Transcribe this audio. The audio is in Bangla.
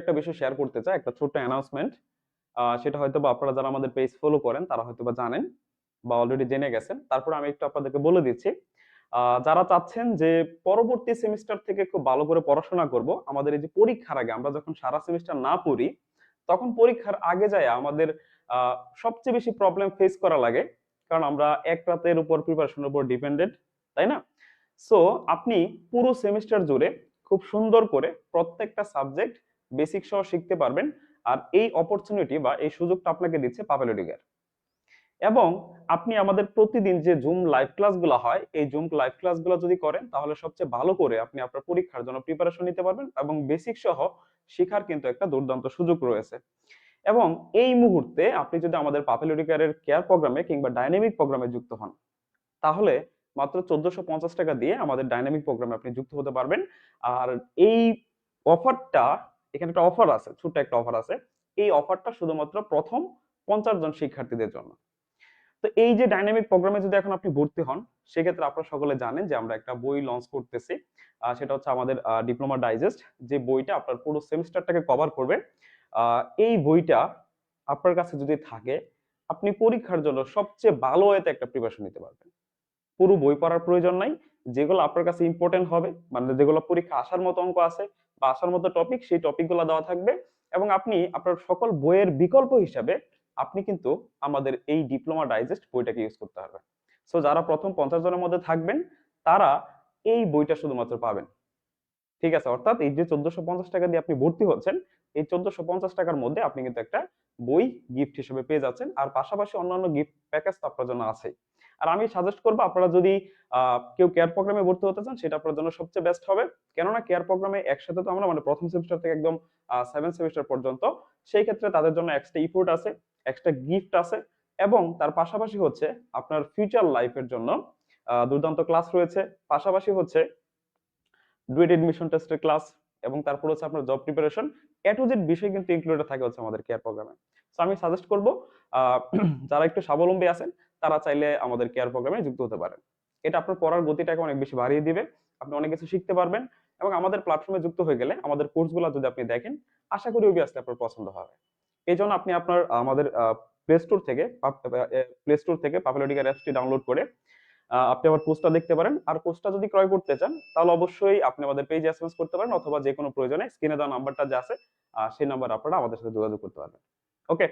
একটা বিষয় শেয়ার করতে চাই, একটা ছোট্ট অ্যানাউন্সমেন্ট। সেটা হয়তোবা আপনারা যারা আমাদের পেজ ফলো করেন তারা হয়তোবা জানেন বা অলরেডি জেনে গেছেন। তারপরে আমি একটু আপনাদেরকে বলে দিচ্ছি। যারা চাচ্ছেন যে পরবর্তী সেমিস্টার থেকে খুব ভালো করে পড়াশোনা করব, আমাদের এই যে পরীক্ষার আগে আমরা যখন সারা সেমিস্টার না পড়ি, তখন পরীক্ষার আগে যায় আমাদের আ সবচেয়ে বেশি প্রবলেম ফেস করা লাগে। কারণ আমরা এক রাতের উপর প্রিপারেশনের উপর ডিপেন্ডেন্ট, তাই না? সো আপনি পুরো সেমিস্টার জুড়ে খুব সুন্দর করে প্রত্যেকটা সাবজেক্ট বেসিক সহ শিখতে পারবেন। আর এই অপরচুনিটি বা এই সুযোগটা আপনাকে দিচ্ছে পাভেল এডুকেয়ার। এবং আপনি আমাদের প্রতিদিন যে জুম লাইভ ক্লাসগুলো হয়, এই জুম লাইভ ক্লাসগুলো যদি করেন তাহলে সবচেয়ে ভালো করে আপনি আপনার পরীক্ষার জন্য প্রিপারেশন নিতে পারবেন এবং বেসিক সহ শিখার কিন্তু একটা দুর্দান্ত সুযোগ রয়েছে। এবং এই মুহূর্তে আপনি যদি আমাদের পাভেল এডুকেয়ারের কেয়ার প্রোগ্রামে কিংবা ডাইনামিক প্রোগ্রামে যুক্ত হন, তাহলে মাত্র ১৪৫০ টাকা দিয়ে আমাদের ডাইনামিক প্রোগ্রামে আপনি যুক্ত হতে পারবেন। আর এই অফারটা, এখানে একটা অফার আছে, ছোট্ট একটা অফার আছে। এই অফারটা শুধুমাত্র প্রথম ৫০ জন শিক্ষার্থীদের জন্য। তো এই যে ডাইনামিক প্রোগ্রামে যদি এখন আপনি ভর্তি হন, সেক্ষেত্রে আপনারা সকলে জানেন যে আমরা একটা বই লঞ্চ করতেছি। সেটা হচ্ছে আমাদের ডিপ্লোমা ডাইজেস্ট, যে বইটা আপনার পুরো সেমিস্টারটাকে কভার করবে। এই বইটা আপনার কাছে যদি থাকে, আপনি পরীক্ষার জন্য সবচেয়ে ভালো ওয়েতে একটা প্রিপারেশন নিতে পারবেন। পুরো বই পড়ার প্রয়োজন নাই। যেগুলো আপনার কাছে ইম্পর্টেন্ট হবে, মানে যেগুলো পরীক্ষা আসার মতো অঙ্ক আছে বা আসার মতো টপিক, সেই টপিকগুলো দেওয়া থাকবে। এবং আপনি আপনার সকল বইয়ের বিকল্প হিসাবে আপনি কিন্তু আমাদের এই ডিপ্লোমা ডাইজেস্ট বইটাকে ইউজ করতে পারবেন। সো যারা প্রথম ৫০ জনের মধ্যে থাকবেন, তারা এই বইটা শুধুমাত্র পাবেন। ঠিক আছে? অর্থাৎ এই যে ১৪৫০ টাকা দিয়ে আপনি ভর্তি হচ্ছেন, এই ১৪৫০ টাকার মধ্যে আপনি কিন্তু একটা বই গিফট হিসেবে পেয়ে যাচ্ছেন। আর পাশাপাশি অন্যান্য গিফট প্যাকেজ তো আপনার জন্য আছেই। আর আমি সাজেস্ট করব, আপনারা যদি কেউ কেয়ার প্রোগ্রামে ভর্তি হতে চান, সেটা আপনার জন্য সবচেয়ে বেস্ট হবে। কেননা কেয়ার প্রোগ্রামে একসাথে তো আমরা, মানে প্রথম সেমিস্টার থেকে একদম 7 সেমিস্টার পর্যন্ত, সেই ক্ষেত্রে তাদের জন্য এক্সট্রা ইফোর্ট আছে, এক্সট্রা গিফট আছে এবং তার পাশাপাশি হচ্ছে আপনার ফিউচার লাইফ এর জন্য দুর্দান্ত ক্লাস রয়েছে। পাশাপাশি হচ্ছে ডুয়েট এডমিশন টেস্টের ক্লাস এবং তারপর হচ্ছে আপনার job preparation, A to Z বিষয় কিন্তু ইনক্লুডেড থাকে হচ্ছে আমাদের কেয়ার প্রোগ্রামে। সো আমি সাজেস্ট করব, যারা একটু স্বাবলম্বী আছেন তারা চাইলে আমাদের কেয়ার প্রোগ্রামে যুক্ত হতে পারেন। এটা আপনার পড়ার গতিটাকে অনেক বেশি বাড়িয়ে দিবে। আপনি অনেক কিছু শিখতে পারবেন এবং আমাদের প্ল্যাটফর্মে যুক্ত হয়ে গেলে আমাদের কোর্সগুলো যদি আপনি দেখেন, আশা করি অবভিয়াসলি আপনার পছন্দ হবে। এই জন্য আপনি আপনার আমাদের প্লে স্টোর থেকে পাভেল এডুকেয়ার অ্যাপসটি ডাউনলোড করে আপনি আমার কোর্সটা দেখতে পারেন। আর কোর্সটা যদি ক্রয় করতে চান, তাহলে অবশ্যই আপনি আমাদের পেজে এসএমএস করতে পারেন অথবা যেকোনো প্রয়োজনে স্ক্রিনে দেওয়া নাম্বারটা যে আছে, সেই নাম্বারে আপনারা আমাদের সাথে যোগাযোগ করতে পারবেন। ওকে?